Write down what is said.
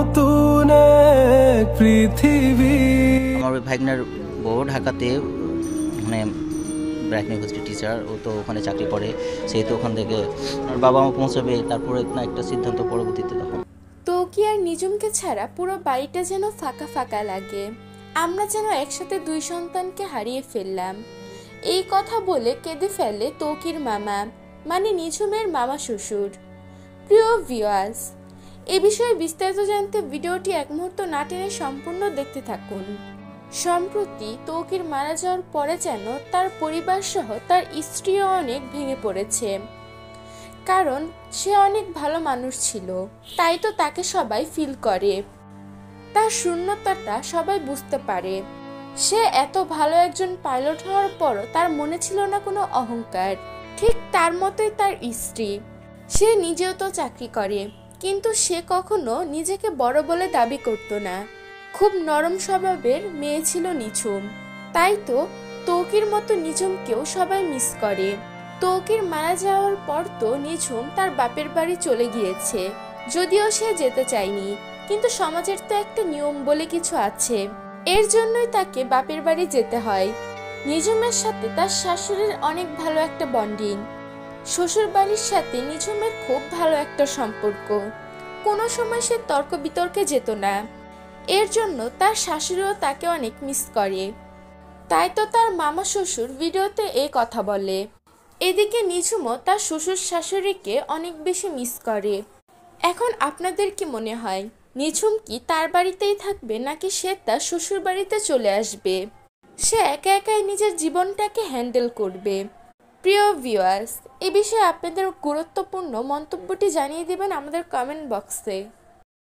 নতুন এক পৃথিবী। আমার ভাগনার বউ ঢাকাতে মানে ব্র্যাক ইউনিভার্সিটি টিচার, ও তো ওখানে চাকরি করে, সেই তো ওখান থেকে আমার বাবা মা পৌঁছাবে, তারপরে না একটা সিদ্ধান্ত পরবর্তীতে তখন। তৌকি আর নিজুমকে ছাড়া পুরো বাড়িটা যেন ফাঁকা ফাঁকা লাগে। আমরা যেন একসাথে 2 সন্তানকে হারিয়ে ফেললাম। এই কথা বলে কেঁদে ফেলে তৌকির মামা, মানে নিঝুমের মামা শ্বশুর। প্রিয় ভিউয়ার্স, এ বিষয়ে বিস্তারিত জানতে ভিডিওটি এক মুহূর্ত না টেনে সম্পূর্ণ দেখতে থাকুন। সম্প্রতি তৌকির মারা যাওয়ার পরে যেন তার পরিবার সহ তার স্ত্রীও অনেক ভেঙে পড়েছে, কারণ সে অনেক ভালো মানুষ ছিল, তাই তো তাকে সবাই ফিল করে। তার শূন্যতাটা সবাই বুঝতে পারে। সে এত ভালো একজন পাইলট হওয়ার পরও তার মনে ছিল না কোনো অহংকার। ঠিক তার মতোই তার স্ত্রী, সে নিজেও তো চাকরি করে, কিন্তু সে কখনো নিজেকে বড় বলে দাবি করত না। খুব নরম স্বভাবের মেয়ে ছিল নিঝুম, তাই তো তৌকির মতো নিঝুমকেও সবাই মিস করে। তৌকির মারা যাওয়ার পর তো নিঝুম তার বাপের বাড়ি চলে গিয়েছে, যদিও সে যেতে চায়নি, কিন্তু সমাজের তো একটা নিয়ম বলে কিছু আছে, এর জন্যই তাকে বাপের বাড়ি যেতে হয়। নিঝুমের সাথে তার শাশুড়ির অনেক ভালো একটা বন্ডিং, শ্বশুর বাড়ির সাথে নিঝুমের খুব ভালো একটা সম্পর্ক। কোনো সময় সে তর্ক বিতর্কে যেত না, এর জন্য তার শাশুড়িও তাকে অনেক মিস করে। তাই তো তার মামা শ্বশুর ভিডিওতে এই কথা বলে। এদিকে নিঝুমও তার শ্বশুর শাশুড়িকে অনেক বেশি মিস করে। এখন আপনাদের কি মনে হয়, নিঝুম কি তার বাড়িতেই থাকবে, নাকি সে তার শ্বশুর বাড়িতে চলে আসবে? সে একা একাই নিজের জীবনটাকে হ্যান্ডেল করবে? প্রিয় ভিউয়ার্স, এ বিষয়ে আপনাদের গুরুত্বপূর্ণ মন্তব্যটি জানিয়ে দেবেন আমাদের কমেন্ট বক্সে।